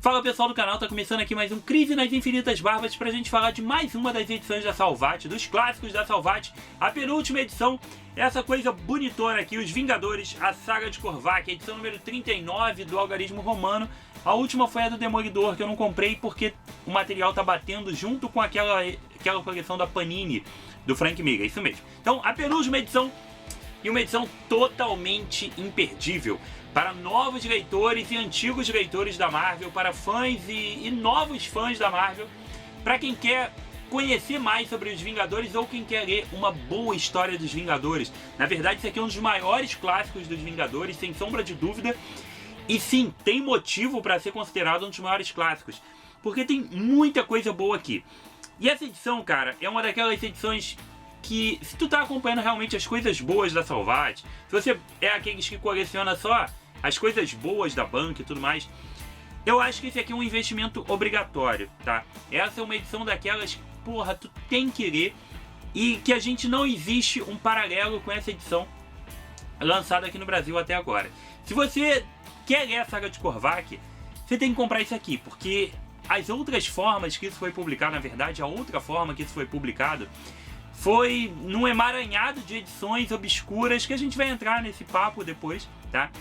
Fala pessoal do canal, tá começando aqui mais um Crise nas Infinitas Barbas pra gente falar de mais uma das edições da Salvat, dos clássicos da Salvat, a penúltima edição, essa coisa bonitona aqui, Os Vingadores, a Saga de Korvac, edição número 39 do Algarismo Romano. A última foi a do Demolidor, que eu não comprei porque o material tá batendo junto com aquela coleção da Panini, do Frank Miller, isso mesmo. Então, a penúltima edição, e uma edição totalmente imperdível para novos leitores e antigos leitores da Marvel, para fãs e novos fãs da Marvel, para quem quer conhecer mais sobre os Vingadores ou quem quer ler uma boa história dos Vingadores. Na verdade, isso aqui é um dos maiores clássicos dos Vingadores, sem sombra de dúvida. E sim, tem motivo para ser considerado um dos maiores clássicos, porque tem muita coisa boa aqui. E essa edição, cara, é uma daquelas edições que, se tu tá acompanhando realmente as coisas boas da Salvat, se você é aqueles que coleciona só as coisas boas da banca e tudo mais, eu acho que esse aqui é um investimento obrigatório, tá? Essa é uma edição daquelas que, porra, tu tem que ler, e que a gente não existe um paralelo com essa edição lançada aqui no Brasil até agora. Se você quer ler a Saga de Korvac, você tem que comprar isso aqui, porque as outras formas que isso foi publicado, na verdade, a outra forma que isso foi publicado, foi num emaranhado de edições obscuras, que a gente vai entrar nesse papo depois, tá?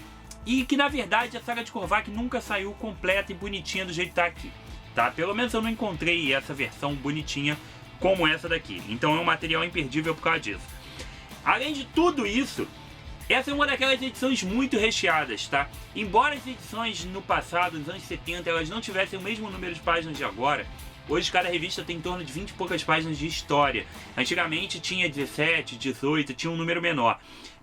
E que, na verdade, a Saga de Korvac nunca saiu completa e bonitinha do jeito que tá aqui, tá? Pelo menos eu não encontrei essa versão bonitinha como essa daqui. Então é um material imperdível por causa disso. Além de tudo isso, essa é uma daquelas edições muito recheadas, tá? Embora as edições no passado, nos anos 70, elas não tivessem o mesmo número de páginas de agora, hoje cada revista tem em torno de 20 e poucas páginas de história. Antigamente tinha 17, 18, tinha um número menor.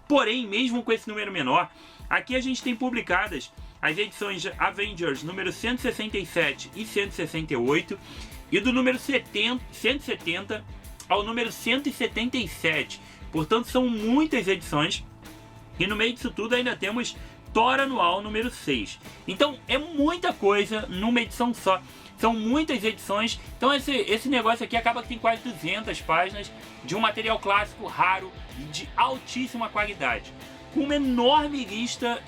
Porém, mesmo com esse número menor, aqui a gente tem publicadas as edições Avengers número 167 e 168, e do número 170 ao número 177. Portanto, são muitas edições, e no meio disso tudo ainda temos Thor Anual número 6. Então é muita coisa numa edição só. São muitas edições, então esse negócio aqui acaba que tem quase 200 páginas de um material clássico raro e de altíssima qualidade, com uma enorme lista,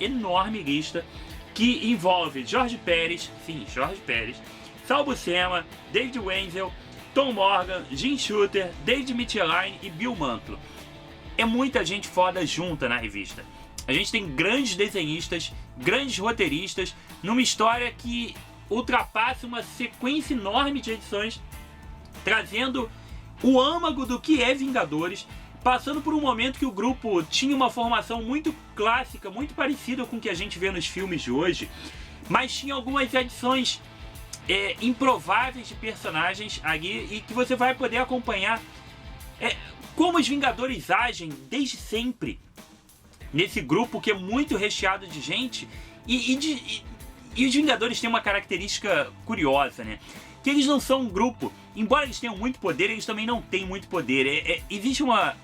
que envolve George Pérez, sim, George Pérez, Sal Buscema, David Wenzel, Tom Morgan, Jim Shooter, David Michelinie e Bill Mantlo. É muita gente foda junta na revista. A gente tem grandes desenhistas, grandes roteiristas, numa história que ultrapassa uma sequência enorme de edições, trazendo o âmago do que é Vingadores, passando por um momento que o grupo tinha uma formação muito clássica, muito parecida com o que a gente vê nos filmes de hoje, mas tinha algumas adições improváveis de personagens ali, e que você vai poder acompanhar como os Vingadores agem desde sempre nesse grupo que é muito recheado de gente. E os Vingadores têm uma característica curiosa, né? Que eles não são um grupo, embora eles tenham muito poder, eles também não têm muito poder. Existe uma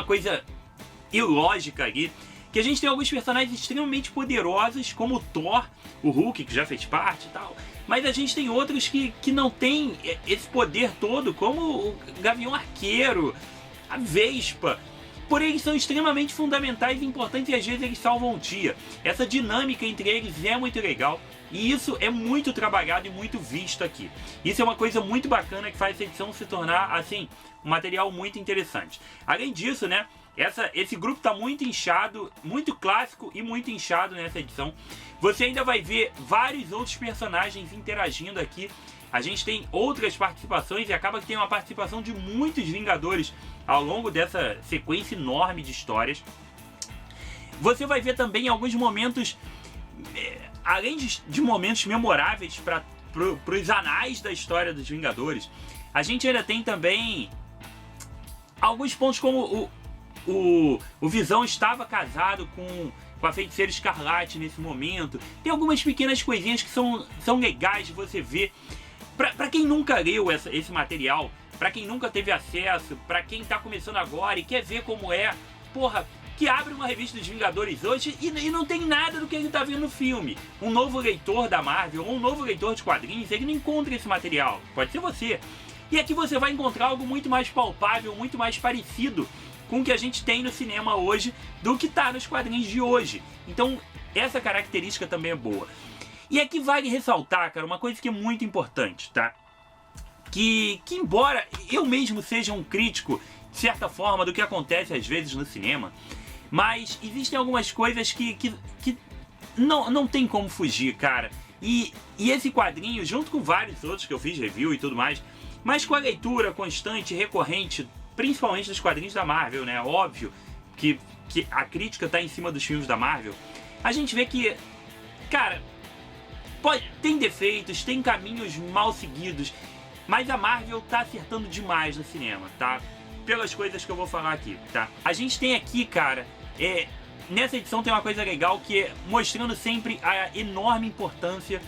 coisa ilógica ali, que a gente tem alguns personagens extremamente poderosos, como o Thor, o Hulk, que já fez parte e tal, mas a gente tem outros que não tem esse poder todo, como o Gavião Arqueiro, a Vespa. Porém, eles são extremamente fundamentais e importantes, e às vezes eles salvam o dia. Essa dinâmica entre eles é muito legal, e isso é muito trabalhado e muito visto aqui. Isso é uma coisa muito bacana que faz essa edição se tornar, assim, um material muito interessante. Além disso, né, esse grupo está muito inchado, muito clássico e muito inchado nessa edição. Você ainda vai ver vários outros personagens interagindo aqui. A gente tem outras participações, e acaba que tem uma participação de muitos Vingadores ao longo dessa sequência enorme de histórias. Você vai ver também alguns momentos, além de momentos memoráveis para os anais da história dos Vingadores, a gente ainda tem também alguns pontos, como o Visão estava casado com a Feiticeira Escarlate nesse momento. Tem algumas pequenas coisinhas que são legais de você ver. Pra quem nunca leu esse material, pra quem nunca teve acesso, pra quem tá começando agora e quer ver como é, porra, que abre uma revista dos Vingadores hoje e não tem nada do que ele tá vendo no filme. Um novo leitor da Marvel ou um novo leitor de quadrinhos, ele não encontra esse material. Pode ser você. E aqui você vai encontrar algo muito mais palpável, muito mais parecido com o que a gente tem no cinema hoje do que tá nos quadrinhos de hoje. Então, essa característica também é boa. E aqui vale ressaltar, cara, uma coisa que é muito importante, tá? Que embora eu mesmo seja um crítico, de certa forma, do que acontece às vezes no cinema, mas existem algumas coisas que não tem como fugir, cara. E esse quadrinho, junto com vários outros que eu fiz review e tudo mais, mas com a leitura constante, recorrente, principalmente dos quadrinhos da Marvel, né? Óbvio que a crítica tá em cima dos filmes da Marvel. A gente vê que, cara, tem defeitos, tem caminhos mal seguidos, mas a Marvel tá acertando demais no cinema, tá? Pelas coisas que eu vou falar aqui, tá? A gente tem aqui, cara, nessa edição tem uma coisa legal que é mostrando sempre a enorme importância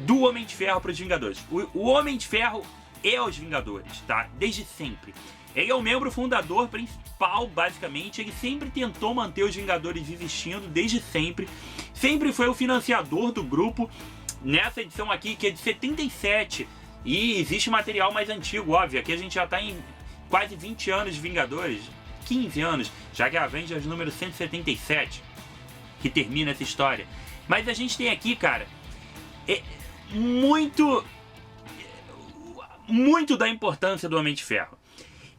do Homem de Ferro para os Vingadores. O Homem de Ferro é os Vingadores, tá? Desde sempre. Ele é o membro fundador principal, basicamente. Ele sempre tentou manter os Vingadores existindo, desde sempre. Sempre foi o financiador do grupo. Nessa edição aqui, que é de 77, e existe material mais antigo, óbvio. Aqui a gente já tá em quase 20 anos de Vingadores, 15 anos, já que a Avengers número 177, que termina essa história. Mas a gente tem aqui, cara, muito da importância do Homem de Ferro.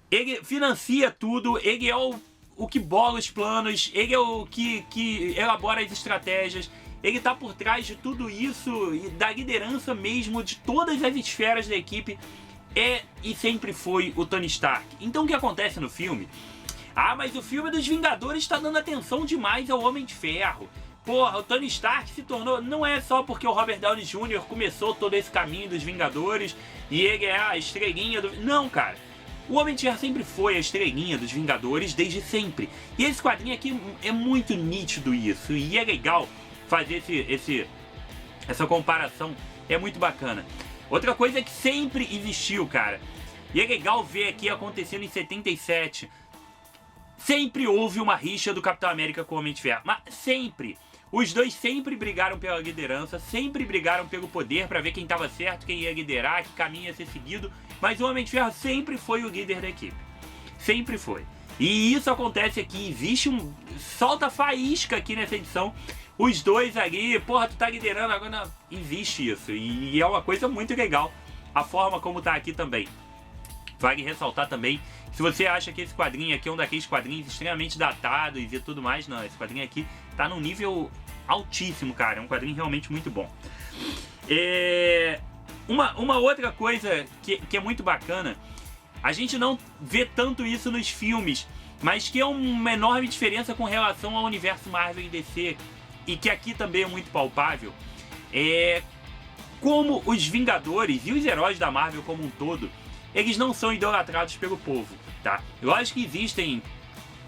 Ele financia tudo, ele é o que bola os planos, ele é o que elabora as estratégias, ele tá por trás de tudo isso e da liderança mesmo de todas as esferas da equipe. E sempre foi o Tony Stark. Então o que acontece no filme? Ah, mas o filme dos Vingadores está dando atenção demais ao Homem de Ferro. Porra, o Tony Stark se tornou... Não é só porque o Robert Downey Jr. começou todo esse caminho dos Vingadores e ele é a estrelinha do... Não, cara. O Homem de Ferro sempre foi a estrelinha dos Vingadores desde sempre. E esse quadrinho aqui é muito nítido isso. E é legal fazer essa comparação. É muito bacana. Outra coisa que sempre existiu, cara. E é legal ver aqui acontecendo em 77. Sempre houve uma rixa do Capitão América com o Homem de Ferro. Mas sempre. Os dois sempre brigaram pela liderança, sempre brigaram pelo poder para ver quem estava certo, quem ia liderar, que caminho ia ser seguido. Mas o Homem de Ferro sempre foi o líder da equipe. Sempre foi. E isso acontece aqui. Existe solta faísca aqui nessa edição. Os dois ali, porra, tu tá liderando agora. Não, existe isso. E é uma coisa muito legal. A forma como tá aqui também. Vale ressaltar também, se você acha que esse quadrinho aqui é um daqueles quadrinhos extremamente datados e tudo mais, não, esse quadrinho aqui tá num nível altíssimo, cara. É um quadrinho realmente muito bom. Uma outra coisa que é muito bacana, a gente não vê tanto isso nos filmes, mas que é uma enorme diferença com relação ao universo Marvel e DC, e que aqui também é muito palpável, é como os Vingadores e os heróis da Marvel como um todo, eles não são idolatrados pelo povo, tá? Lógico que existem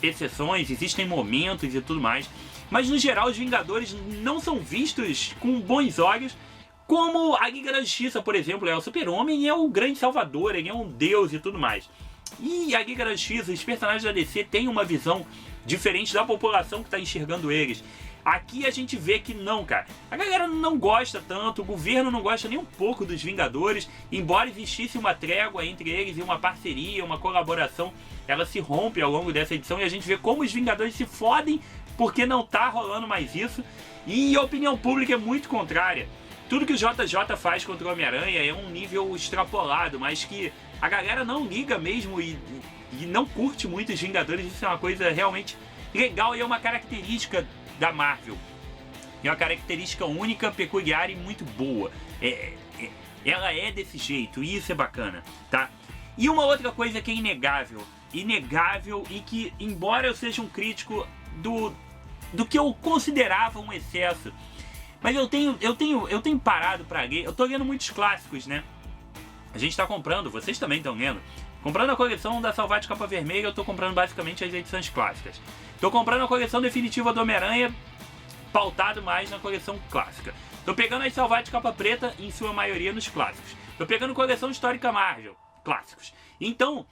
exceções, existem momentos e tudo mais, mas no geral os Vingadores não são vistos com bons olhos, como a Liga da Justiça, por exemplo. O Super-Homem é o grande salvador, ele é um deus e tudo mais. E a Liga da Justiça, os personagens da DC têm uma visão diferente da população que está enxergando eles. Aqui a gente vê que não, cara. A galera não gosta tanto, o governo não gosta nem um pouco dos Vingadores, embora existisse uma trégua entre eles e uma parceria, uma colaboração, ela se rompe ao longo dessa edição e a gente vê como os Vingadores se fodem porque não tá rolando mais isso. E a opinião pública é muito contrária. Tudo que o JJ faz contra o Homem-Aranha é um nível extrapolado, mas que a galera não liga mesmo e não curte muito os Vingadores. Isso é uma coisa realmente legal e é uma característica da Marvel. É uma característica única, peculiar e muito boa. Ela é desse jeito e isso é bacana, tá? E uma outra coisa que é inegável e que, embora eu seja um crítico do que eu considerava um excesso, mas eu tenho parado pra ler. Eu tô lendo muitos clássicos, né? A gente tá comprando, vocês também estão lendo. Comprando a coleção da Salvati Capa Vermelha, eu tô comprando basicamente as edições clássicas. Tô comprando a coleção definitiva do Homem-Aranha, pautado mais na coleção clássica. Tô pegando as Salvati Capa Preta, em sua maioria nos clássicos. Tô pegando coleção histórica Marvel, clássicos. Então,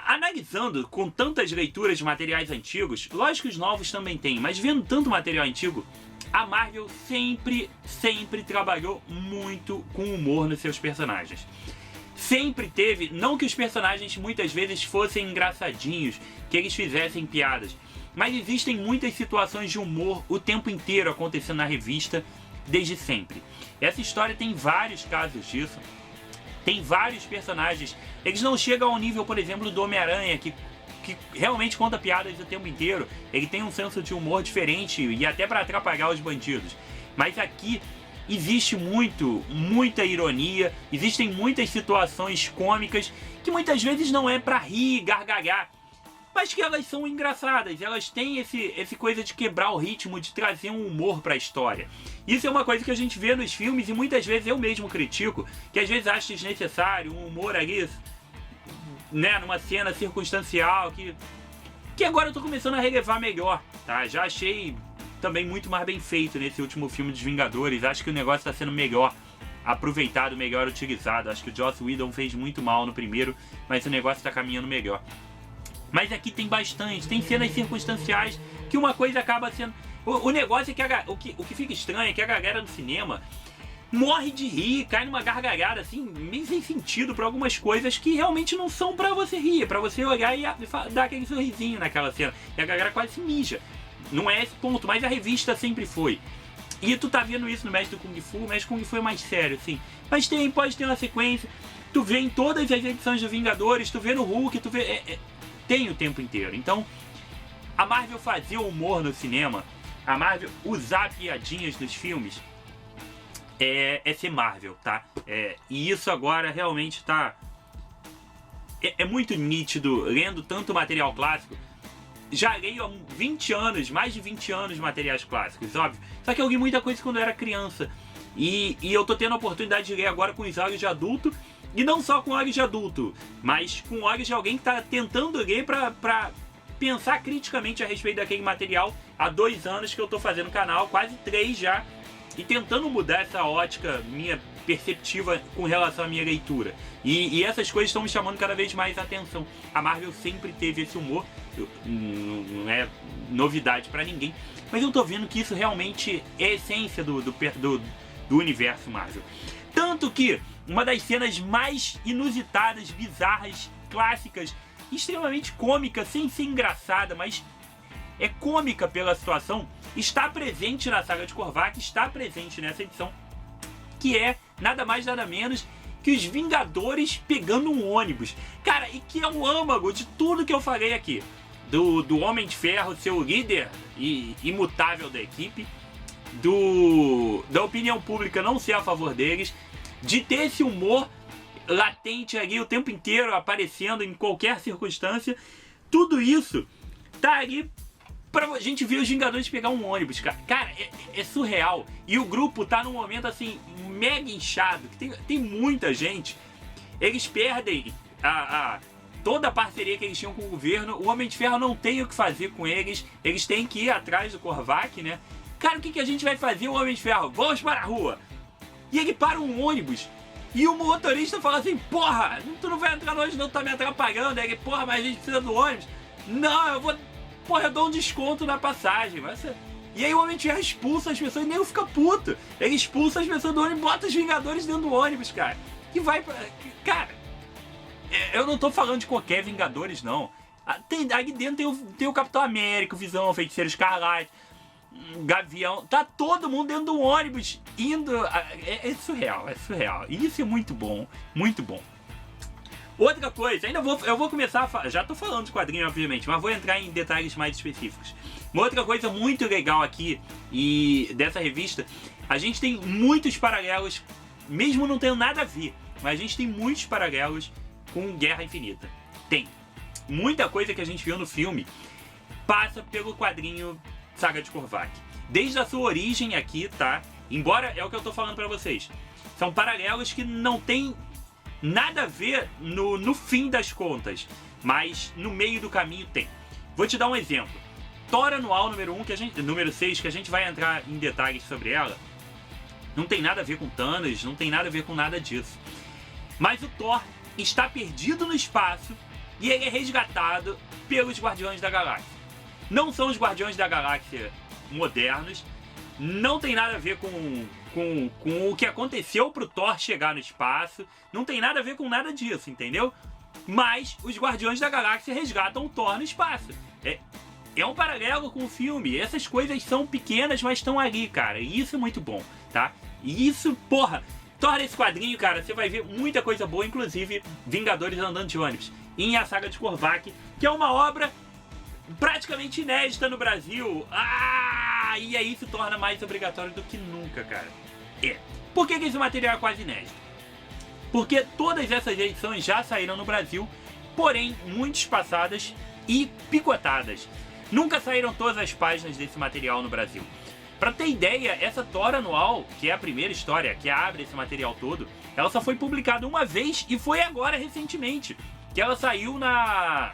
analisando com tantas leituras de materiais antigos, lógico que os novos também tem, mas vendo tanto material antigo, a Marvel sempre trabalhou muito com humor nos seus personagens. Sempre teve, não que os personagens muitas vezes fossem engraçadinhos, que eles fizessem piadas, mas existem muitas situações de humor o tempo inteiro acontecendo na revista, desde sempre. Essa história tem vários casos disso. Tem vários personagens. Eles não chegam ao nível, por exemplo, do Homem-Aranha, que realmente conta piadas o tempo inteiro. Ele tem um senso de humor diferente e até para atrapalhar os bandidos. Mas aqui existe muita ironia, existem muitas situações cômicas que muitas vezes não é para rir, gargalhar, mas que elas são engraçadas, elas têm esse coisa de quebrar o ritmo, de trazer um humor para a história. Isso é uma coisa que a gente vê nos filmes e muitas vezes eu mesmo critico, que às vezes acho desnecessário, um humor ali, né, numa cena circunstancial, que agora eu tô começando a relevar melhor, tá? Já achei também muito mais bem feito nesse último filme dos Vingadores, acho que o negócio tá sendo melhor aproveitado, melhor utilizado. Acho que o Joss Whedon fez muito mal no primeiro, mas o negócio tá caminhando melhor. Mas aqui tem bastante, tem cenas circunstanciais que uma coisa acaba sendo... O negócio é que o que fica estranho é que a galera do cinema morre de rir, cai numa gargalhada assim, meio sem sentido pra algumas coisas que realmente não são pra você rir, pra você olhar e dar aquele sorrisinho naquela cena. E a galera quase se mija. Não é esse ponto, mas a revista sempre foi. E tu tá vendo isso no Mestre do Kung Fu, o Mestre do Kung Fu é mais sério, assim. Mas pode ter uma sequência, tu vê em todas as edições do Vingadores, tu vê no Hulk, tu vê... tem o tempo inteiro. Então, a Marvel fazer humor no cinema, a Marvel usar piadinhas nos filmes, é ser Marvel, tá? E isso agora realmente tá... É muito nítido, lendo tanto material clássico. Já leio há 20 anos, mais de 20 anos, materiais clássicos, óbvio. Só que eu li muita coisa quando eu era criança. E eu tô tendo a oportunidade de ler agora com os olhos de adulto. E não só com olhos de adulto, mas com olhos de alguém que tá tentando ler pra pensar criticamente a respeito daquele material. Há 2 anos que eu tô fazendo o canal, quase 3 já. E tentando mudar essa ótica minha perceptiva com relação à minha leitura. E essas coisas estão me chamando cada vez mais a atenção. A Marvel sempre teve esse humor, não é novidade pra ninguém, mas eu tô vendo que isso realmente é a essência do universo Marvel. Tanto que uma das cenas mais inusitadas, bizarras, clássicas, extremamente cômica, sem ser engraçada, mas é cômica pela situação, está presente na saga de Korvac, está presente nessa edição, que é nada mais nada menos que os Vingadores pegando um ônibus. Cara, e que é um âmago de tudo que eu falei aqui. Do Homem de Ferro ser o líder imutável da equipe, da opinião pública não ser a favor deles, de ter esse humor latente ali o tempo inteiro, aparecendo em qualquer circunstância. Tudo isso tá ali pra gente ver os Vingadores pegar um ônibus, cara. Cara, é surreal. E o grupo tá num momento, assim, mega inchado, que tem muita gente. Eles perdem toda a parceria que eles tinham com o governo. O Homem de Ferro não tem o que fazer com eles. Eles têm que ir atrás do Korvac, né? Cara, o que a gente vai fazer, o Homem de Ferro? Vamos para a rua. E ele para um ônibus. E o motorista fala assim, porra, tu não vai entrar no ônibus não, tu tá me atrapalhando. Aí ele, porra, mas a gente precisa do ônibus. Não, eu vou... Porra, eu dou um desconto na passagem. E aí o Homem de Ferro expulsa as pessoas e nem fica puto. Ele expulsa as pessoas do ônibus e bota os Vingadores dentro do ônibus, cara. Que vai pra... Cara, eu não tô falando de qualquer Vingadores, não. Aqui dentro tem o Capitão América, o Visão, o Feiticeiro Escarlate, o Gavião. Tá todo mundo dentro do ônibus indo... É surreal, é surreal. E isso é muito bom, muito bom. Outra coisa, eu vou começar a falar, já tô falando de quadrinho, obviamente, mas vou entrar em detalhes mais específicos. Uma outra coisa muito legal aqui, e dessa revista, a gente tem muitos paralelos, mesmo não tendo nada a ver, mas a gente tem muitos paralelos com Guerra Infinita. Tem. Muita coisa que a gente viu no filme passa pelo quadrinho Saga de Korvac. Desde a sua origem aqui, tá? Embora, é o que eu tô falando pra vocês, são paralelos que não tem nada a ver no fim das contas, mas no meio do caminho tem. Vou te dar um exemplo. Thor Anual número 6, que a gente vai entrar em detalhes sobre ela, não tem nada a ver com Thanos, não tem nada a ver com nada disso. Mas o Thor está perdido no espaço e ele é resgatado pelos Guardiões da Galáxia. Não são os Guardiões da Galáxia modernos, não tem nada a ver com o que aconteceu pro Thor chegar no espaço, não tem nada a ver com nada disso, entendeu? Mas os Guardiões da Galáxia resgatam o Thor no espaço. é um paralelo com o filme. Essas coisas são pequenas, mas estão ali, cara. E isso é muito bom, tá? E isso, porra, torna esse quadrinho, cara, você vai ver muita coisa boa, inclusive Vingadores Andando de Ônibus. E a saga de Korvac, que é uma obra praticamente inédita no Brasil. E aí se torna mais obrigatório do que nunca, cara. Por que esse material é quase inédito? Porque todas essas edições já saíram no Brasil, porém muito espaçadas e picotadas. Nunca saíram todas as páginas desse material no Brasil. Pra ter ideia, essa Thor anual, que é a primeira história que abre esse material todo, ela só foi publicada uma vez e foi agora recentemente, que ela saiu na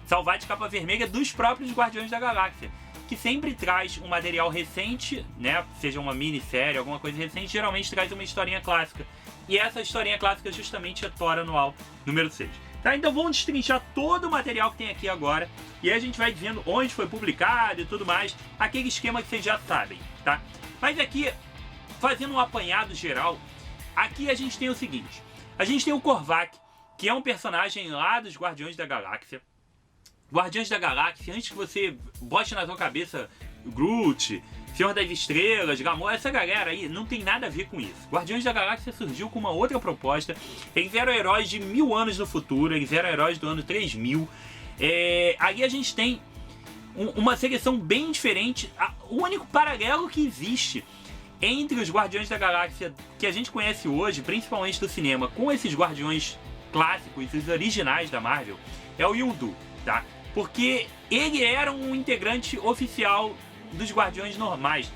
Salvate Capa Vermelha dos próprios Guardiões da Galáxia, que sempre traz um material recente, né, seja uma minissérie, alguma coisa recente, geralmente traz uma historinha clássica. E essa historinha clássica é justamente a Thor anual número 6. Tá, então vamos destrinchar todo o material que tem aqui agora e aí a gente vai dizendo onde foi publicado e tudo mais, aquele esquema que vocês já sabem, tá? Mas aqui, fazendo um apanhado geral, aqui a gente tem o seguinte, a gente tem o Korvac, que é um personagem lá dos Guardiões da Galáxia. Guardiões da Galáxia, antes que você bote na sua cabeça Groot, Senhor das Estrelas, Gamora, essa galera aí não tem nada a ver com isso. Guardiões da Galáxia surgiu com uma outra proposta. Eles eram heróis de 1000 anos no futuro, eles eram heróis do ano 3000. Aí a gente tem uma seleção bem diferente. O único paralelo que existe entre os Guardiões da Galáxia que a gente conhece hoje, principalmente do cinema, com esses Guardiões clássicos, os originais da Marvel, é o Yondu, tá? Porque ele era um integrante oficial dos Guardiões normais.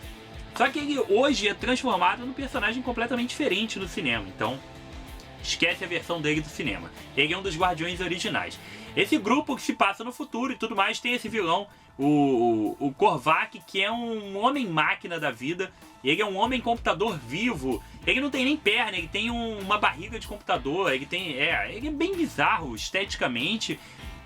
Só que ele hoje é transformado num personagem completamente diferente no cinema. Então, esquece a versão dele do cinema. Ele é um dos Guardiões originais. Esse grupo que se passa no futuro e tudo mais, tem esse vilão, o Korvac, que é um homem-máquina da vida. Ele é um homem-computador vivo. Ele não tem nem perna, ele tem uma barriga de computador. Ele é bem bizarro esteticamente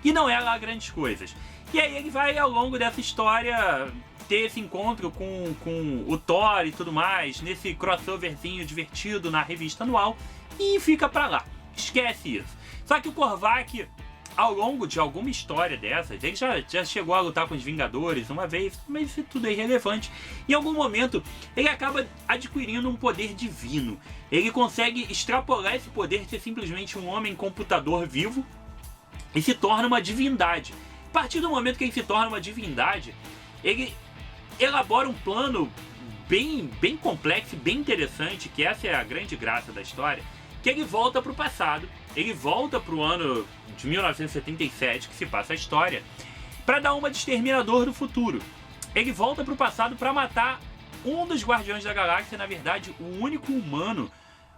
e não é lá grandes coisas. E aí ele vai, ao longo dessa história, ter esse encontro com o Thor e tudo mais, nesse crossoverzinho divertido na revista anual, e fica pra lá. Esquece isso. Só que o Korvac, ao longo de alguma história dessas, ele já chegou a lutar com os Vingadores uma vez, mas isso tudo é irrelevante. Em algum momento, ele acaba adquirindo um poder divino. Ele consegue extrapolar esse poder de ser simplesmente um homem computador vivo e se torna uma divindade. A partir do momento que ele se torna uma divindade, ele elabora um plano bem complexo e bem interessante, que essa é a grande graça da história, que ele volta para o passado, ele volta para o ano de 1977, que se passa a história, para dar uma de Exterminador do Futuro. Ele volta para o passado para matar um dos Guardiões da Galáxia, na verdade, o único humano,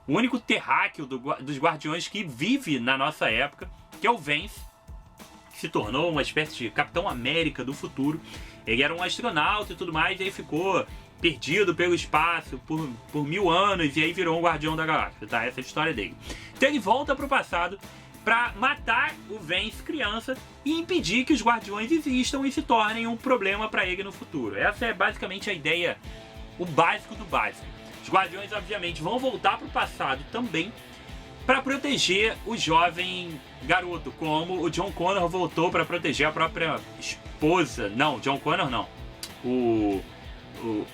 o único terráqueo dos Guardiões que vive na nossa época, que é o Vance, que se tornou uma espécie de Capitão América do futuro. Ele era um astronauta e tudo mais, e aí ficou perdido pelo espaço por 1000 anos, e aí virou um Guardião da Galáxia, tá? Essa é a história dele. Então ele volta pro passado para matar o Vance criança e impedir que os Guardiões existam e se tornem um problema para ele no futuro. Essa é basicamente a ideia, o básico do básico. Os Guardiões, obviamente, vão voltar pro passado também para proteger o jovem garoto, como o John Connor voltou para proteger a própria esposa. Não, John Connor não.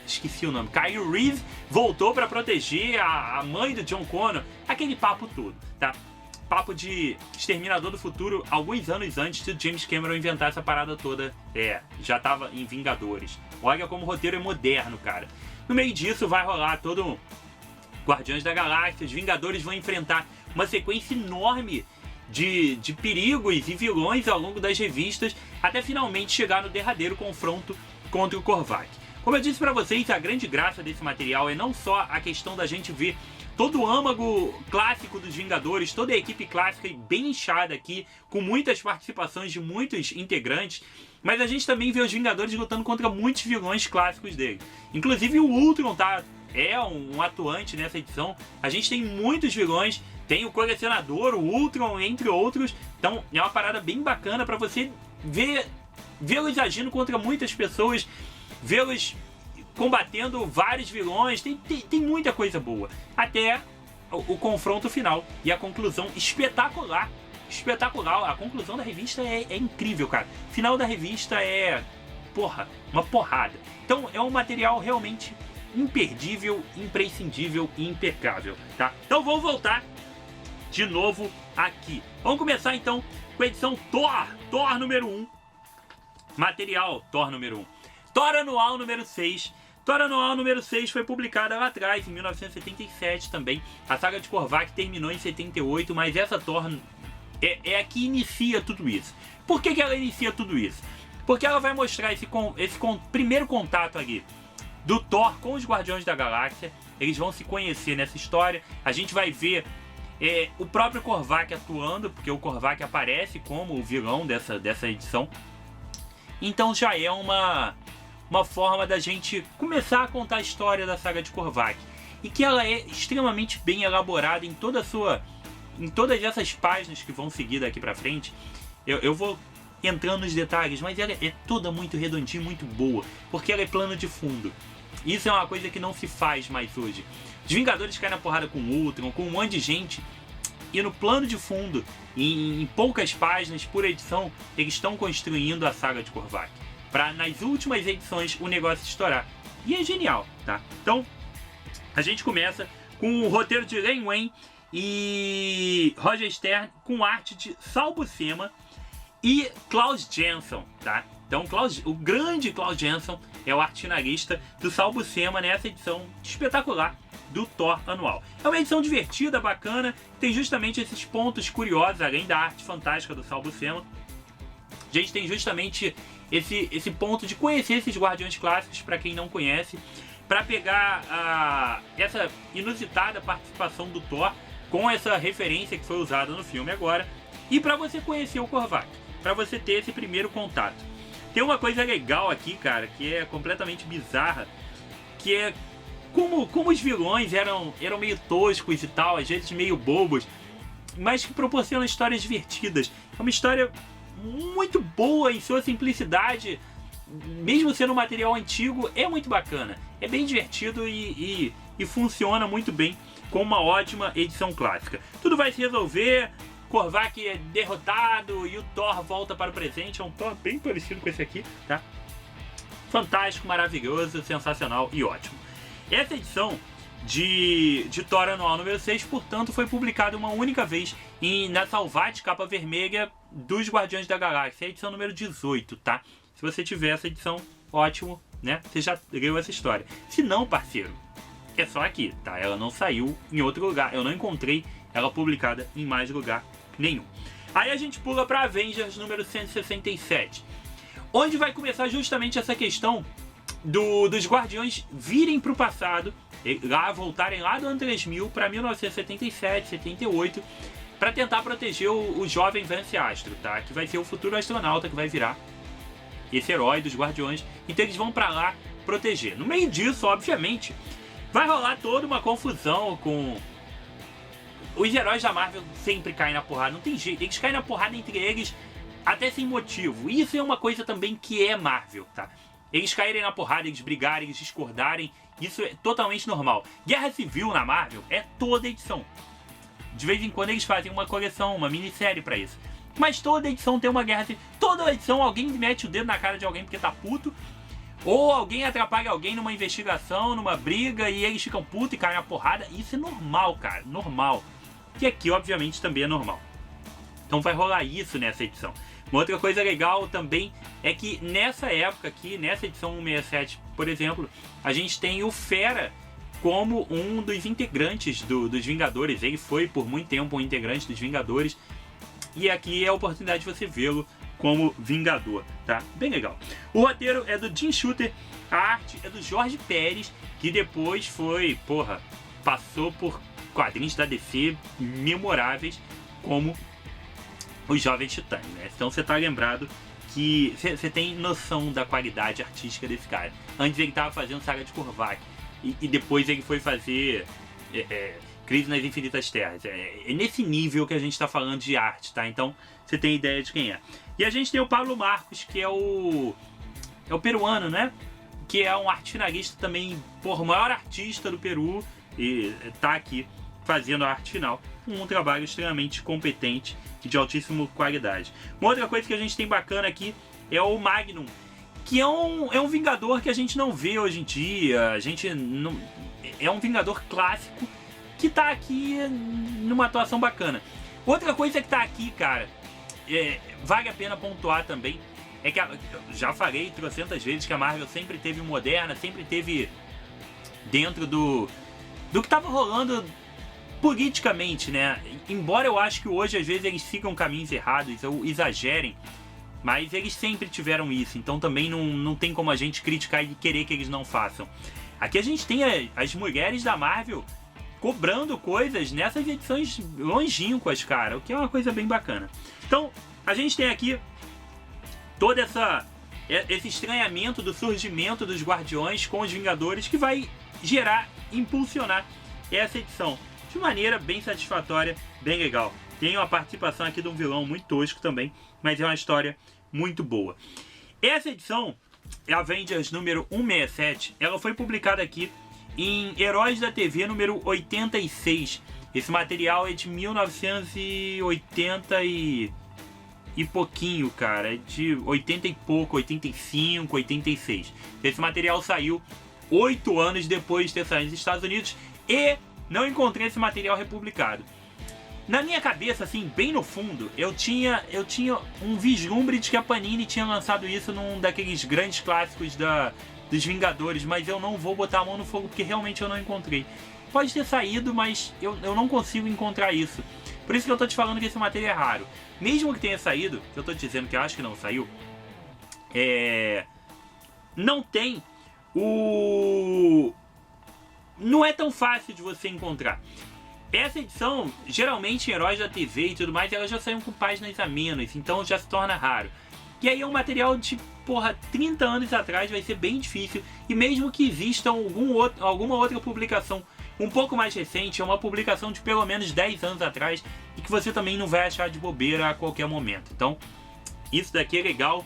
Esqueci o nome. Kyle Reese voltou para proteger a mãe do John Connor. Aquele papo todo, tá? Papo de Exterminador do Futuro alguns anos antes de James Cameron inventar essa parada toda. Já tava em Vingadores. Olha como o roteiro é moderno, cara. No meio disso vai rolar todo Guardiões da Galáxia. Os Vingadores vão enfrentar uma sequência enorme de perigos e vilões ao longo das revistas, até finalmente chegar no derradeiro confronto contra o Korvac. Como eu disse pra vocês, a grande graça desse material é não só a questão da gente ver todo o âmago clássico dos Vingadores, toda a equipe clássica bem inchada aqui, com muitas participações de muitos integrantes, mas a gente também vê os Vingadores lutando contra muitos vilões clássicos dele. Inclusive o Ultron é um atuante nessa edição. A gente tem muitos vilões, tem o Colecionador, o Ultron, entre outros. Então é uma parada bem bacana pra você vê-los agindo contra muitas pessoas, vê-los combatendo vários vilões. Tem muita coisa boa, até o confronto final e a conclusão espetacular espetacular. A conclusão da revista é incrível, cara. O final da revista é, porra, uma porrada. Então é um material realmente imperdível, imprescindível e impecável, tá? Então vamos voltar de novo aqui. Vamos começar então com a edição Thor número 1. Material Thor número 1. Thor anual número 6. Thor anual número 6 foi publicada lá atrás, em 1977 também. A saga de Korvac terminou em 78, mas essa Thor é a que inicia tudo isso. Por que ela inicia tudo isso? Porque ela vai mostrar esse primeiro contato ali do Thor com os Guardiões da Galáxia. Eles vão se conhecer nessa história. A gente vai ver o próprio Korvac atuando, porque o Korvac aparece como o vilão dessa edição. Então já é uma forma da gente começar a contar a história da saga de Korvac. E que ela é extremamente bem elaborada em todas essas páginas que vão seguir daqui pra frente. Eu vou entrando nos detalhes, mas ela é toda muito redondinha, muito boa, porque ela é plano de fundo. Isso é uma coisa que não se faz mais hoje. Os Vingadores caem na porrada com o Ultron, com um monte de gente, e no plano de fundo, em poucas páginas por edição, eles estão construindo a saga de Korvac, para nas últimas edições o negócio estourar. E é genial, tá? Então, a gente começa com o roteiro de Len Wein e Roger Stern, com arte de Sal Buscema e Klaus Janson, tá? Então o grande Klaus Janson é o arte finalista do Sal Buscema nessa edição espetacular do Thor anual. É uma edição divertida, bacana, tem justamente esses pontos curiosos, além da arte fantástica do Sal Buscema. A gente tem justamente esse ponto de conhecer esses Guardiões clássicos, para quem não conhece, para pegar essa inusitada participação do Thor com essa referência que foi usada no filme agora, e para você conhecer o Korvac, para você ter esse primeiro contato. Tem uma coisa legal aqui, cara, que é completamente bizarra, que é como os vilões eram meio toscos e tal, às vezes meio bobos, mas que proporcionam histórias divertidas. É uma história muito boa em sua simplicidade, mesmo sendo um material antigo, é muito bacana. É bem divertido e funciona muito bem com uma ótima edição clássica. Tudo vai se resolver, Korvac é derrotado e o Thor volta para o presente. É um Thor bem parecido com esse aqui, tá? Fantástico, maravilhoso, sensacional e ótimo. Essa edição de Thor anual número 6, portanto, foi publicada uma única vez na Salvat, capa vermelha dos Guardiões da Galáxia, a edição número 18, tá? Se você tiver essa edição, ótimo, né? Você já leu essa história. Se não, parceiro, é só aqui, tá? Ela não saiu em outro lugar, eu não encontrei ela publicada em mais lugar nenhum. Aí a gente pula para Avengers número 167, onde vai começar justamente essa questão dos Guardiões virem para o passado, voltarem lá do ano 3000 para 1977, 78, para tentar proteger o jovem Vance Astro, tá? Que vai ser o futuro astronauta que vai virar esse herói dos Guardiões. Então eles vão para lá proteger. No meio disso, obviamente, vai rolar toda uma confusão com... Os heróis da Marvel sempre caem na porrada, não tem jeito. Eles caem na porrada entre eles até sem motivo. Isso é uma coisa também que é Marvel, tá? Eles caírem na porrada, eles brigarem, eles discordarem, isso é totalmente normal. Guerra Civil na Marvel é toda edição. De vez em quando eles fazem uma coleção, uma minissérie pra isso. Mas toda edição tem uma guerra civil. Toda edição alguém mete o dedo na cara de alguém porque tá puto. Ou alguém atrapalha alguém numa investigação, numa briga, e eles ficam putos e caem na porrada. Isso é normal, cara, normal. Que aqui, obviamente, também é normal. Então vai rolar isso nessa edição. Uma outra coisa legal também é que nessa época aqui, nessa edição 167, por exemplo, a gente tem o Fera como um dos integrantes dos Vingadores. Ele foi por muito tempo um integrante dos Vingadores. E aqui é a oportunidade de você vê-lo como Vingador, tá? Bem legal. O roteiro é do Jim Shooter, a arte é do Jorge Pérez, que depois passou por quadrinhos da DC memoráveis, como os Jovens Titãs, né? Então você tá lembrado que você tem noção da qualidade artística desse cara. Antes ele tava fazendo Saga de Korvac e depois ele foi fazer Crise nas Infinitas Terras. É nesse nível que a gente tá falando de arte, tá? Então você tem ideia de quem é. E a gente tem o Pablo Marcos, que é o peruano, né? Que é um arte finalista também, o maior artista do Peru, e tá aqui fazendo a arte final, um trabalho extremamente competente e de altíssima qualidade. Uma outra coisa que a gente tem bacana aqui é o Magnum, que é um Vingador que a gente não vê hoje em dia. A gente não, é um Vingador clássico que tá aqui numa atuação bacana. Outra coisa que tá aqui, cara, vale a pena pontuar também, é que já falei trocentas vezes que a Marvel sempre teve moderna, sempre teve dentro do que tava rolando politicamente, né? Embora eu acho que hoje às vezes eles sigam caminhos errados ou exagerem, mas eles sempre tiveram isso, então também não tem como a gente criticar e querer que eles não façam. Aqui a gente tem as mulheres da Marvel cobrando coisas nessas edições longínquas, cara, o que é uma coisa bem bacana. Então, a gente tem aqui todo esse estranhamento do surgimento dos Guardiões com os Vingadores, que vai gerar, impulsionar essa edição de maneira bem satisfatória, bem legal. Tem uma participação aqui de um vilão muito tosco também, mas é uma história muito boa. Essa edição, Avengers número 167, ela foi publicada aqui em Heróis da TV número 86. Esse material é de 1980 e pouquinho, cara. É de 80 e pouco, 85, 86. Esse material saiu 8 anos depois de ter saído dos Estados Unidos e não encontrei esse material republicado. Na minha cabeça, assim, bem no fundo, eu tinha um vislumbre de que a Panini tinha lançado isso num daqueles grandes clássicos dos Vingadores, mas eu não vou botar a mão no fogo porque realmente eu não encontrei. Pode ter saído, mas eu não consigo encontrar isso. Por isso que eu tô te falando que esse material é raro. Mesmo que tenha saído, que eu tô te dizendo que eu acho que não saiu, não tem não é tão fácil de você encontrar. Essa edição, geralmente em Heróis da TV e tudo mais, elas já saem com páginas a menos, então já se torna raro. E aí é um material de, 30 anos atrás, vai ser bem difícil. E mesmo que exista alguma outra publicação um pouco mais recente, é uma publicação de pelo menos 10 anos atrás, e que você também não vai achar de bobeira a qualquer momento. Então, isso daqui é legal.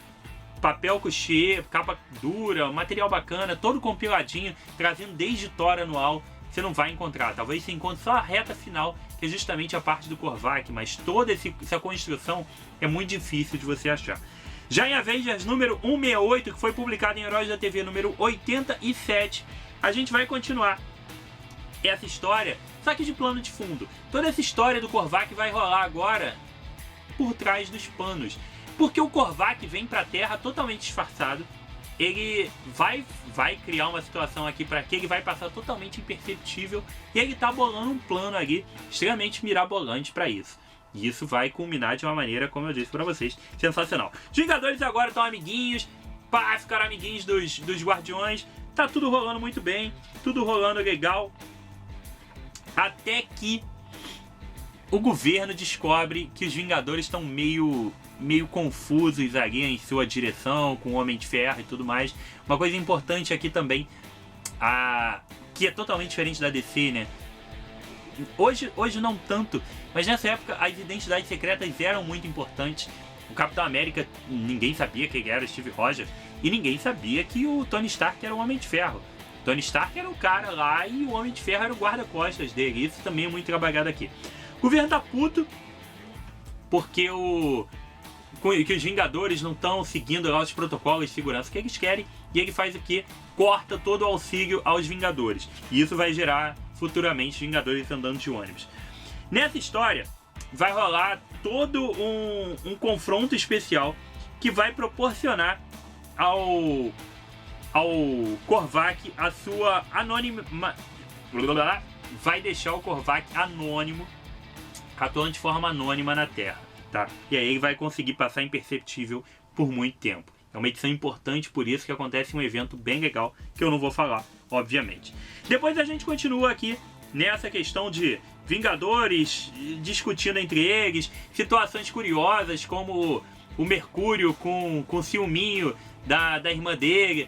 Papel couché, capa dura, material bacana, todo compiladinho, trazendo desde Thor anual. Você não vai encontrar, talvez você encontre só a reta final, que é justamente a parte do Korvac, mas toda essa construção é muito difícil de você achar. Já em Avengers número 168, que foi publicado em Heróis da TV número 87, a gente vai continuar essa história, só que de plano de fundo. Toda essa história do Korvac vai rolar agora por trás dos panos, porque o Korvac vem pra Terra totalmente disfarçado. Ele vai criar uma situação aqui para que ele vai passar totalmente imperceptível, e ele tá bolando um plano ali extremamente mirabolante para isso. E isso vai culminar de uma maneira, como eu disse para vocês, sensacional. Os Vingadores agora estão amiguinhos, ficaram amiguinhos dos Guardiões, tá tudo rolando muito bem, tudo rolando legal, até que o governo descobre que os Vingadores estão meio confusos ali em sua direção, com o Homem de Ferro e tudo mais. Uma coisa importante aqui também, que é totalmente diferente da DC, né? Hoje não tanto, mas nessa época as identidades secretas eram muito importantes. O Capitão América, ninguém sabia quem era Steve Rogers, e ninguém sabia que o Tony Stark era o Homem de Ferro. O Tony Stark era o cara lá e o Homem de Ferro era o guarda-costas dele. Isso também é muito trabalhado aqui. O governo tá puto porque que os Vingadores não estão seguindo lá os protocolos de segurança que eles querem, e ele faz o que? Corta todo o auxílio aos Vingadores. E isso vai gerar futuramente Vingadores andando de ônibus. Nessa história vai rolar todo um confronto especial que vai proporcionar ao Korvac a sua anônima... Vai deixar o Korvac anônimo, atuando de forma anônima na Terra. Tá? E aí ele vai conseguir passar imperceptível por muito tempo. É uma edição importante, por isso que acontece um evento bem legal, que eu não vou falar, obviamente. Depois a gente continua aqui nessa questão de Vingadores discutindo entre eles, situações curiosas como o Mercúrio com ciúminho da irmã dele.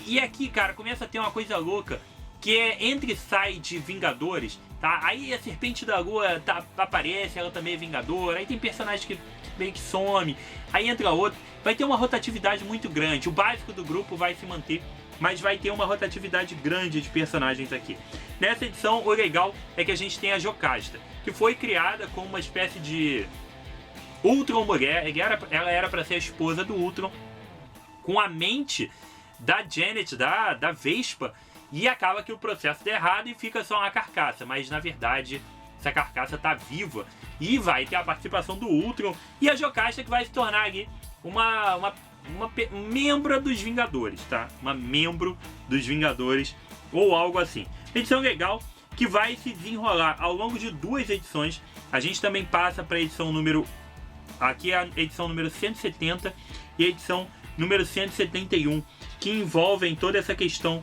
E aqui, cara, começa a ter uma coisa louca, que é entre e sai de Vingadores, tá? Aí a Serpente da Lua aparece, ela também é Vingadora. Aí tem personagem que meio que some, aí entra outro. Vai ter uma rotatividade muito grande. O básico do grupo vai se manter, mas vai ter uma rotatividade grande de personagens aqui. Nessa edição, o legal é que a gente tem a Jocasta, que foi criada como uma espécie de Ultron mulher. Ela era para ser a esposa do Ultron, com a mente da Janet, da Vespa, e acaba que o processo dá errado e fica só uma carcaça, mas na verdade essa carcaça tá viva e vai ter a participação do Ultron e a Jocasta, que vai se tornar aqui uma membro dos Vingadores, tá? Uma membro dos Vingadores ou algo assim. Edição legal que vai se desenrolar ao longo de 2 edições. A gente também passa para a edição número... Aqui é a edição número 170 e a edição número 171, que envolvem toda essa questão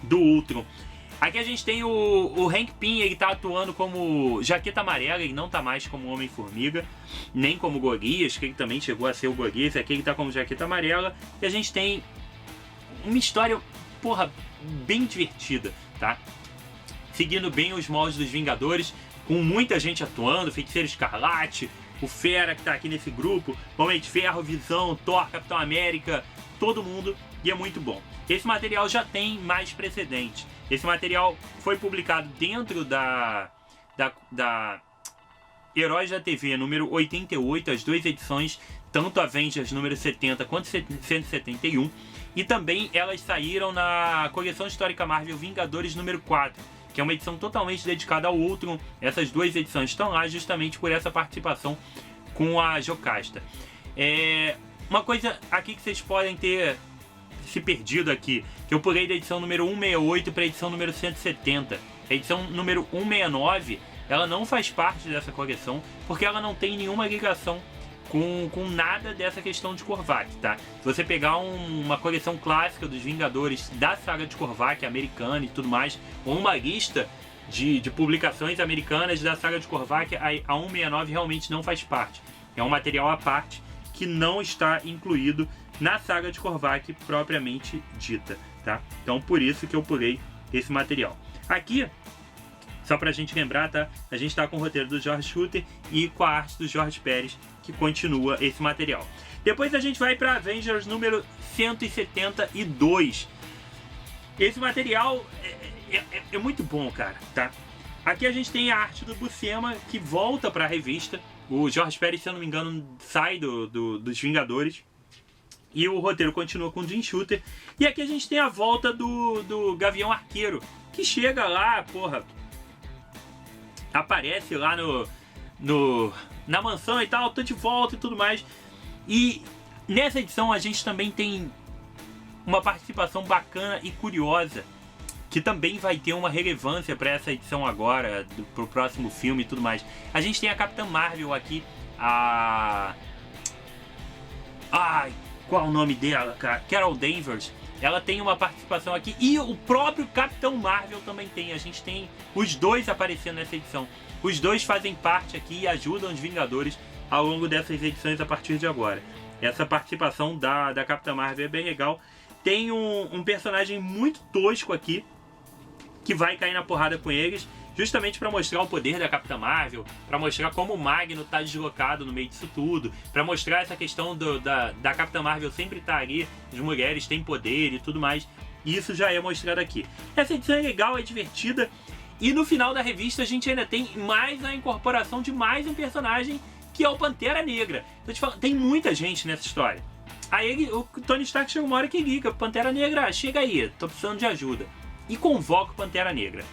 do Ultron. Aqui a gente tem o Hank Pym, ele tá atuando como Jaqueta Amarela, ele não tá mais como Homem-Formiga, nem como Golias, que ele também chegou a ser o Golias. Aqui ele tá como Jaqueta Amarela, e a gente tem uma história, porra, bem divertida, tá? Seguindo bem os moldes dos Vingadores, com muita gente atuando, Feiticeiro Escarlate, o Fera que tá aqui nesse grupo, Homem de Ferro, Visão, Thor, Capitão América, todo mundo, e é muito bom. Esse material já tem mais precedente. Esse material foi publicado dentro da Heróis da TV número 88, as 2 edições, tanto Avengers número 70 quanto 171, e também elas saíram na coleção histórica Marvel Vingadores número 4, que é uma edição totalmente dedicada ao Ultron. Essas 2 edições estão lá justamente por essa participação com a Jocasta. Uma coisa aqui que vocês podem ter se perdido aqui, que eu pulei da edição número 168 para a edição número 170. A edição número 169, ela não faz parte dessa coleção, porque ela não tem nenhuma ligação com nada dessa questão de Korvac, tá? Se você pegar uma coleção clássica dos Vingadores da saga de Korvac, americana e tudo mais, ou uma lista de publicações americanas da saga de Korvac, a 169 realmente não faz parte. É um material à parte que não está incluído na saga de Korvac propriamente dita, tá? Então por isso que eu pulei esse material. Aqui, só pra gente lembrar, tá? A gente tá com o roteiro do George Schuster e com a arte do Jorge Pérez, que continua esse material. Depois a gente vai para Avengers número 172. Esse material é muito bom, cara, tá? Aqui a gente tem a arte do Buscema, que volta para a revista. O Jorge Pérez, se eu não me engano, sai dos Vingadores. E o roteiro continua com o Jim Shooter. E aqui a gente tem a volta do Gavião Arqueiro, que chega lá, porra, aparece lá na mansão e tal, tô de volta e tudo mais. E nessa edição a gente também tem uma participação bacana e curiosa, que também vai ter uma relevância para essa edição agora, pro próximo filme e tudo mais. A gente tem a Capitã Marvel aqui, qual é o nome dela, cara? Carol Danvers. Ela tem uma participação aqui. E o próprio Capitão Marvel também tem. A gente tem os dois aparecendo nessa edição. Os dois fazem parte aqui e ajudam os Vingadores ao longo dessas edições a partir de agora. Essa participação da Capitã Marvel é bem legal. Tem um personagem muito tosco aqui, que vai cair na porrada com eles, justamente para mostrar o poder da Capitã Marvel, para mostrar como o Magno tá deslocado no meio disso tudo, para mostrar essa questão da Capitã Marvel sempre estar ali, as mulheres têm poder e tudo mais. E isso já é mostrado aqui. Essa edição é legal, é divertida, e no final da revista a gente ainda tem mais a incorporação de mais um personagem, que é o Pantera Negra. Tô te falando, tem muita gente nessa história. Aí o Tony Stark chega uma hora que liga: Pantera Negra, chega aí, tô precisando de ajuda. E convoca o Pantera Negra.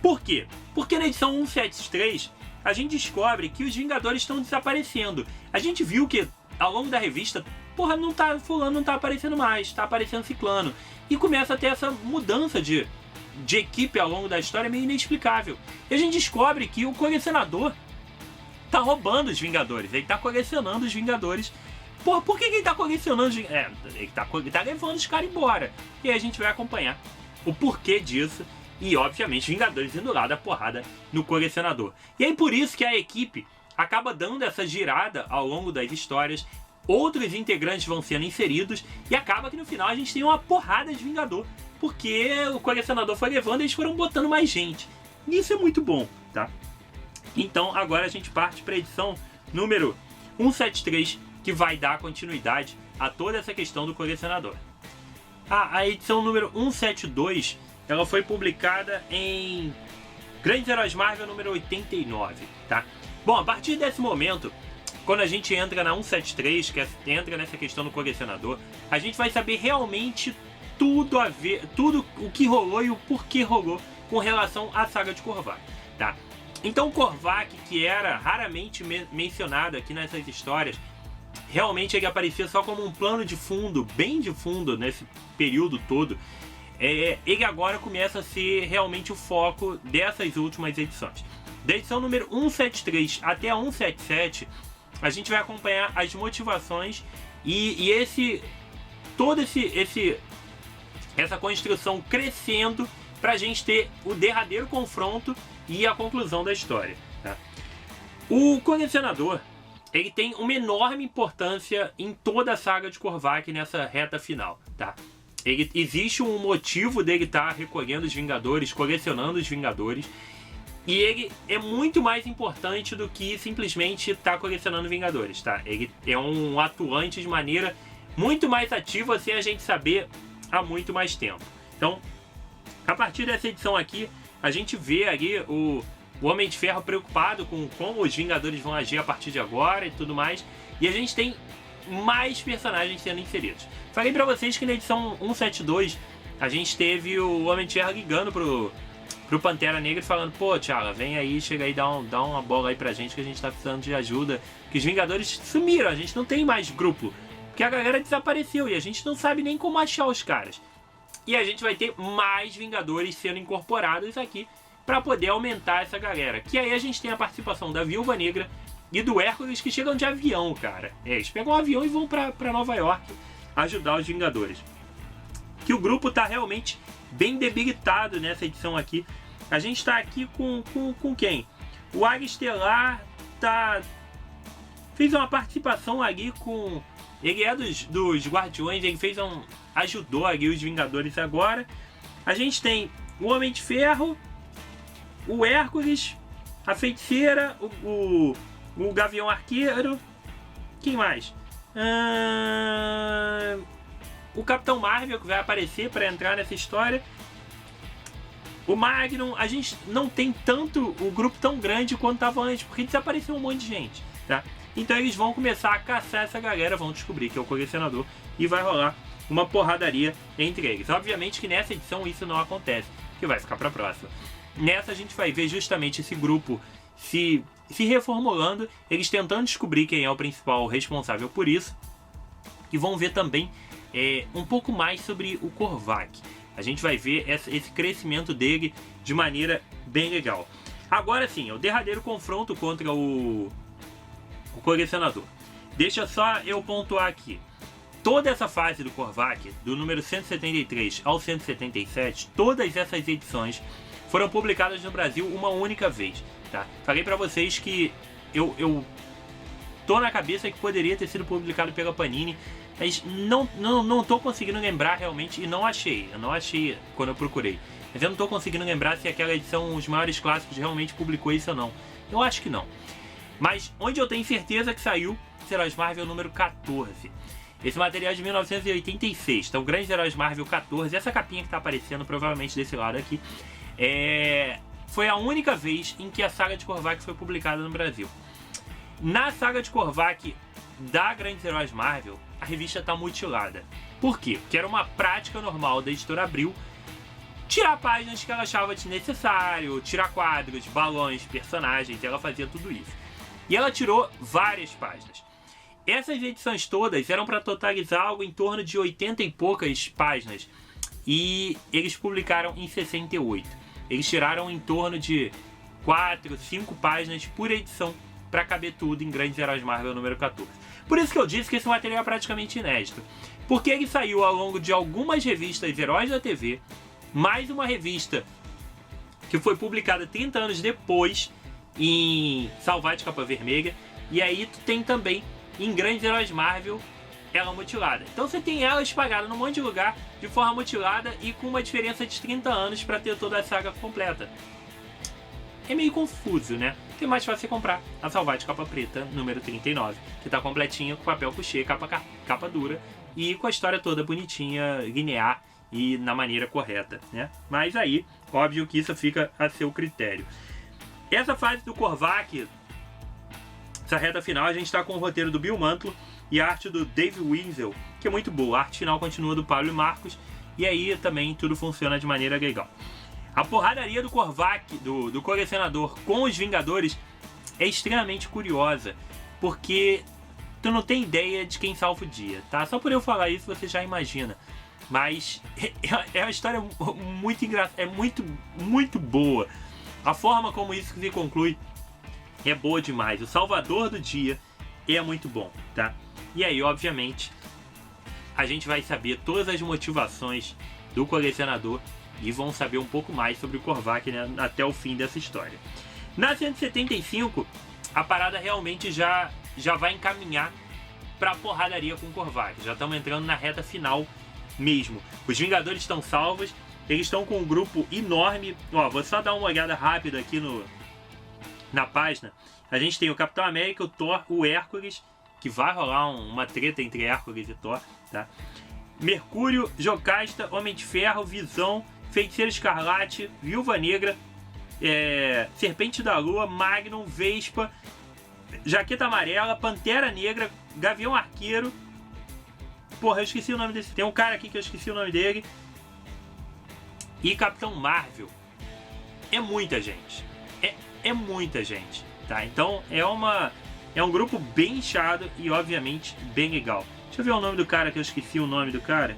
Por quê? Porque na edição 173 a gente descobre que os Vingadores estão desaparecendo. A gente viu que ao longo da revista, porra, fulano não tá aparecendo mais, tá aparecendo ciclano. E começa a ter essa mudança de equipe ao longo da história meio inexplicável. E a gente descobre que o colecionador tá roubando os Vingadores, ele tá colecionando os Vingadores. Porra, por que ele tá colecionando os Vingadores? Ele tá levando os caras embora. E aí a gente vai acompanhar o porquê disso. E, obviamente, Vingadores indo lá da porrada no colecionador. E aí, por isso que a equipe acaba dando essa girada ao longo das histórias. Outros integrantes vão sendo inseridos. E acaba que no final a gente tem uma porrada de Vingador. Porque o colecionador foi levando e eles foram botando mais gente. E isso é muito bom, tá? Então, agora a gente parte para a edição número 173, que vai dar continuidade a toda essa questão do colecionador. A edição número 172, ela foi publicada em Grandes Heróis Marvel número 89, tá? Bom, a partir desse momento, quando a gente entra na 173, que entra nessa questão do colecionador, a gente vai saber realmente tudo o que rolou e o porquê rolou com relação à saga de Korvac, tá? Então o Korvac, que era raramente mencionado aqui nessas histórias, realmente ele aparecia só como um plano de fundo, bem de fundo nesse período todo. Ele agora começa a ser realmente o foco dessas últimas edições. Da edição número 173 até a 177, a gente vai acompanhar as motivações e essa construção crescendo para a gente ter o derradeiro confronto e a conclusão da história, tá? O colecionador, ele tem uma enorme importância em toda a saga de Korvac nessa reta final, tá? Existe um motivo dele estar recolhendo os Vingadores, colecionando os Vingadores, e ele é muito mais importante do que simplesmente estar colecionando Vingadores, tá? Ele é um atuante de maneira muito mais ativa sem a gente saber há muito mais tempo. Então, a partir dessa edição aqui, a gente vê ali o Homem de Ferro preocupado com como os Vingadores vão agir a partir de agora e tudo mais, e a gente tem mais personagens sendo inseridos. Falei pra vocês que na edição 172 a gente teve o Homem de Ferro ligando pro Pantera Negra falando: pô, T'Challa, vem aí, chega aí, dá uma bola aí pra gente que a gente tá precisando de ajuda, que os Vingadores sumiram, a gente não tem mais grupo, porque a galera desapareceu e a gente não sabe nem como achar os caras. E a gente vai ter mais Vingadores sendo incorporados aqui para poder aumentar essa galera. Que aí a gente tem a participação da Viúva Negra e do Hércules, que chegam de avião, cara. Eles pegam um avião e vão pra Nova York ajudar os Vingadores. Que o grupo tá realmente bem debilitado nessa edição aqui. A gente tá aqui com quem? O Águia Estelar fez uma participação ali com... Ele é dos Guardiões, ele ajudou ali os Vingadores agora. A gente tem o Homem de Ferro, o Hércules, a Feiticeira, o Gavião Arqueiro. Quem mais? O Capitão Marvel, que vai aparecer para entrar nessa história. O Magnum. A gente não tem tanto o grupo tão grande quanto estava antes, porque desapareceu um monte de gente, tá? Então eles vão começar a caçar essa galera, vão descobrir que é o colecionador e vai rolar uma porradaria entre eles. Obviamente que nessa edição isso não acontece, que vai ficar para a próxima. Nessa a gente vai ver justamente esse grupo se reformulando, eles tentando descobrir quem é o principal responsável por isso, e vão ver também um pouco mais sobre o Korvac. A gente vai ver esse crescimento dele de maneira bem legal. Agora sim, é o derradeiro confronto contra o colecionador. Deixa só eu pontuar aqui. Toda essa fase do Korvac, do número 173 ao 177, todas essas edições foram publicadas no Brasil uma única vez, tá? Falei pra vocês que eu tô na cabeça que poderia ter sido publicado pela Panini, mas não tô conseguindo lembrar realmente, e não achei. Eu não achei quando eu procurei. Mas eu não tô conseguindo lembrar se aquela edição Os Maiores Clássicos realmente publicou isso ou não. Eu acho que não. Mas onde eu tenho certeza que saiu, Heróis Marvel número 14. Esse material é de 1986. Então, Grandes Heróis Marvel 14. Essa capinha que está aparecendo provavelmente desse lado aqui. Foi a única vez em que a saga de Korvac foi publicada no Brasil. Na saga de Korvac da Grandes Heróis Marvel, a revista está mutilada. Por quê? Porque era uma prática normal da editora Abril tirar páginas que ela achava desnecessário, tirar quadros, balões, personagens, ela fazia tudo isso. E ela tirou várias páginas. Essas edições todas eram para totalizar algo em torno de 80 e poucas páginas. E eles publicaram em 68. Eles tiraram em torno de 4, 5 páginas por edição para caber tudo em Grandes Heróis Marvel número 14. Por isso que eu disse que esse material é praticamente inédito. Porque ele saiu ao longo de algumas revistas Heróis da TV, mais uma revista que foi publicada 30 anos depois em Salvate Capa Vermelha, e aí tu tem também em Grandes Heróis Marvel ela mutilada. Então você tem ela espalhada num monte de lugar de forma mutilada e com uma diferença de 30 anos para ter toda a saga completa. é meio confuso, né? Então é mais fácil você comprar a Salvati capa preta, número 39, que tá completinha, com papel couché, capa dura, e com a história toda bonitinha, linear e na maneira correta, né? Mas aí, óbvio que isso fica a seu critério. Essa fase do Korvac, essa reta final, a gente está com o roteiro do Bill Mantlo e a arte do Dave Winsel, que é muito boa. A arte final continua do Pablo e Marcos, e aí também tudo funciona de maneira legal. A porradaria do Korvac, do colecionador com os Vingadores, é extremamente curiosa, porque tu não tem ideia de quem salva o dia, tá? Só por eu falar isso você já imagina. Mas é uma história muito engraçada, é muito boa. A forma como isso se conclui é boa demais. O salvador do dia é muito bom, tá? E aí, obviamente, a gente vai saber todas as motivações do colecionador e vão saber um pouco mais sobre o Korvac, né, até o fim dessa história. Na 175, a parada realmente já vai encaminhar para a porradaria com o Korvac. Já estamos entrando na reta final mesmo. Os Vingadores estão salvos, eles estão com um grupo enorme. Ó, vou só dar uma olhada rápida aqui na página. A gente tem o Capitão América, o Thor, o Hércules, que vai rolar uma treta entre Hércules e Thor, tá? Mercúrio, Jocasta, Homem de Ferro, Visão, Feiticeiro Escarlate, Viúva Negra, Serpente da Lua, Magnum, Vespa, Jaqueta Amarela, Pantera Negra, Gavião Arqueiro. Porra, eu esqueci o nome desse. Tem um cara aqui que eu esqueci o nome dele. E Capitão Marvel. É muita gente. É muita gente, tá? Então é um grupo bem inchado e obviamente bem legal. Deixa eu ver o nome do cara, que eu esqueci o nome do cara.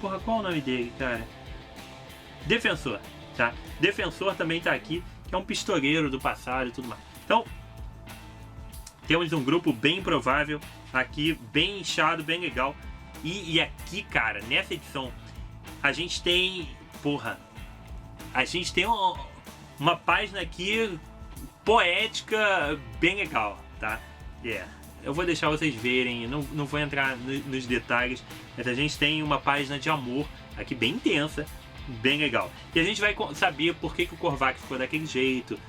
Porra, qual é o nome dele, cara? Defensor, tá? Defensor também tá aqui, que é um pistoleiro do passado e tudo mais. Então, temos um grupo bem provável aqui, bem inchado, bem legal. E aqui, cara, nessa edição, a gente tem... Porra, a gente tem uma página aqui poética bem legal, tá? Eu vou deixar vocês verem, não vou entrar nos detalhes, mas a gente tem uma página de amor aqui bem intensa, bem legal. E a gente vai saber por que o Korvac ficou daquele jeito,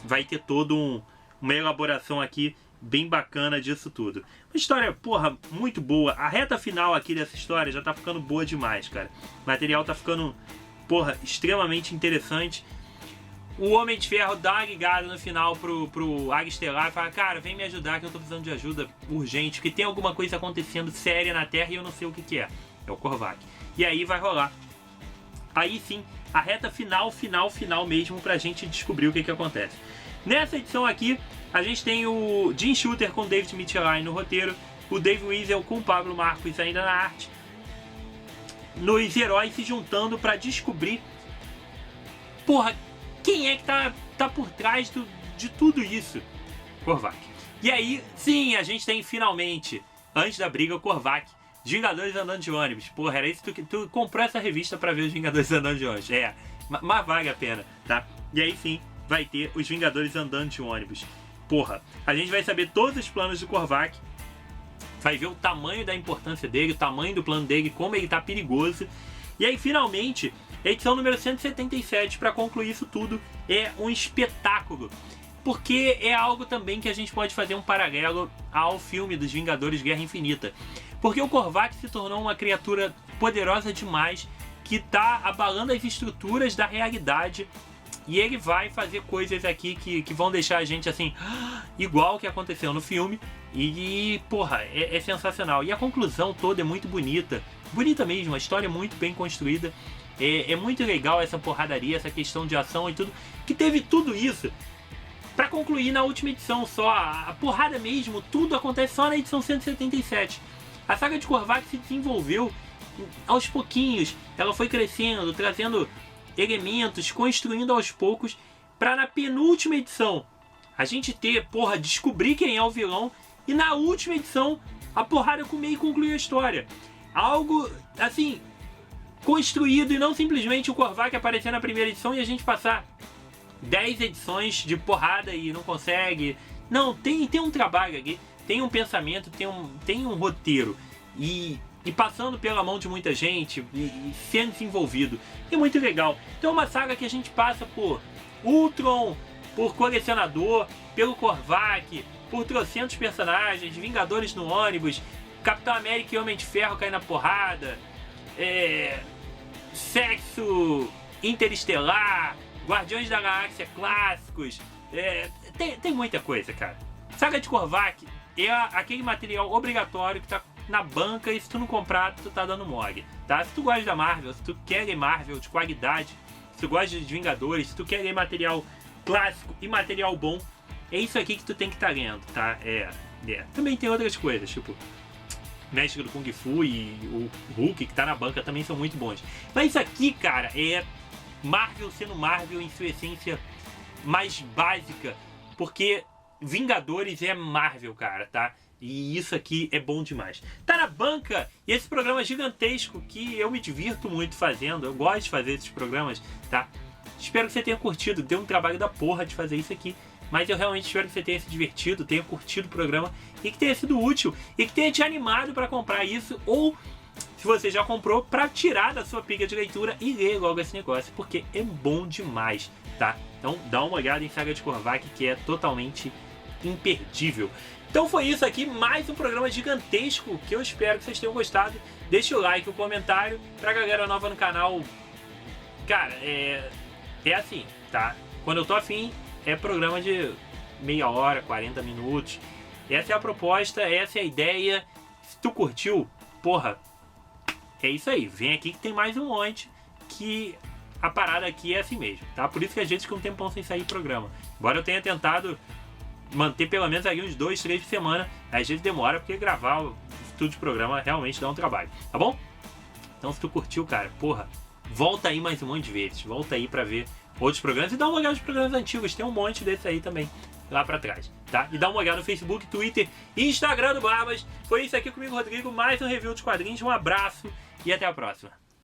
vai ter todo uma elaboração aqui bem bacana disso tudo. Uma história, porra, muito boa. A reta final aqui dessa história já tá ficando boa demais, cara. O material tá ficando, porra, extremamente interessante. O Homem de Ferro dá uma ligada no final pro Águia Estelar e fala: cara, vem me ajudar que eu tô precisando de ajuda urgente, porque tem alguma coisa acontecendo séria na Terra e eu não sei o que é. É o Korvac. E aí vai rolar. Aí sim, a reta final mesmo pra gente descobrir o que acontece. Nessa edição aqui, a gente tem o Jim Shooter com David Michelinie no roteiro, o Dave Winsel com o Pablo Marcos ainda na arte, nos heróis se juntando pra descobrir, porra, quem é que tá por trás de tudo isso? Korvac. E aí, sim, a gente tem finalmente, antes da briga, o Korvac, Vingadores andando de ônibus. Porra, era isso que tu comprou essa revista pra ver os Vingadores andando de ônibus. Mas vale a pena, tá? E aí sim, vai ter os Vingadores andando de ônibus. Porra, a gente vai saber todos os planos do Korvac, vai ver o tamanho da importância dele, o tamanho do plano dele, como ele tá perigoso. E aí, finalmente, a edição número 177, para concluir isso tudo, é um espetáculo. Porque é algo também que a gente pode fazer um paralelo ao filme dos Vingadores Guerra Infinita. Porque o Korvac se tornou uma criatura poderosa demais, que tá abalando as estruturas da realidade. E ele vai fazer coisas aqui que vão deixar a gente assim, igual o que aconteceu no filme. E porra, é sensacional. E a conclusão toda é muito bonita. Bonita mesmo, a história é muito bem construída. É muito legal essa porradaria, essa questão de ação e tudo. Que teve tudo isso pra concluir na última edição só. A porrada mesmo, tudo acontece só na edição 177. A saga de Korvac se desenvolveu aos pouquinhos. Ela foi crescendo, trazendo elementos, construindo aos poucos, para na penúltima edição a gente ter, porra, descobrir quem é o vilão, e na última edição a porrada comer e concluir a história. Algo, assim, construído, e não simplesmente o Korvac aparecer na primeira edição e a gente passar 10 edições de porrada e não consegue. Não, tem um trabalho aqui, tem um pensamento, tem um roteiro. E e passando pela mão de muita gente e sendo desenvolvido. É muito legal. Então é uma saga que a gente passa por Ultron, por Colecionador, pelo Korvac, por trocentos personagens, Vingadores no ônibus, Capitão América e Homem de Ferro caindo na porrada, sexo interestelar, Guardiões da Galáxia clássicos, tem muita coisa, cara. Saga de Korvac é aquele material obrigatório que tá na banca e se tu não comprar, tu tá dando mole, tá? Se tu gosta da Marvel, se tu quer ler Marvel de qualidade, se tu gosta de Vingadores, se tu quer ler material clássico e material bom, é isso aqui que tu tem que estar lendo, tá? Também tem outras coisas, tipo Mestre do Kung Fu e o Hulk, que tá na banca, também são muito bons. Mas isso aqui, cara, é Marvel sendo Marvel em sua essência mais básica, porque Vingadores é Marvel, cara, tá? E isso aqui é bom demais. Tá na banca, e esse programa gigantesco que eu me divirto muito fazendo, eu gosto de fazer esses programas, tá? Espero que você tenha curtido, deu um trabalho da porra de fazer isso aqui, mas eu realmente espero que você tenha se divertido, tenha curtido o programa e que tenha sido útil e que tenha te animado para comprar isso, ou se você já comprou, para tirar da sua pilha de leitura e ler logo esse negócio, porque é bom demais, tá? Então dá uma olhada em Saga de Korvac, que é totalmente imperdível. Então foi isso aqui, mais um programa gigantesco que eu espero que vocês tenham gostado. Deixa o like, o comentário, pra galera nova no canal. Cara, é assim, tá? Quando eu tô afim, é programa de meia hora, 40 minutos. Essa é a proposta, essa é a ideia. Se tu curtiu, porra, é isso aí. Vem aqui que tem mais um monte, que a parada aqui é assim mesmo, tá? Por isso que a gente fica um tempão sem sair programa. Embora eu tenha tentado manter pelo menos aí uns 2, 3 por semana, às vezes demora, porque gravar o estúdio de programa realmente dá um trabalho, tá bom? Então se tu curtiu, cara, porra, volta aí mais um monte de vezes, volta aí pra ver outros programas e dá uma olhada nos programas antigos, tem um monte desses aí também, lá pra trás, tá? E dá uma olhada no Facebook, Twitter e Instagram do Barbas. Foi isso aqui comigo, Rodrigo, mais um review dos quadrinhos, um abraço e até a próxima.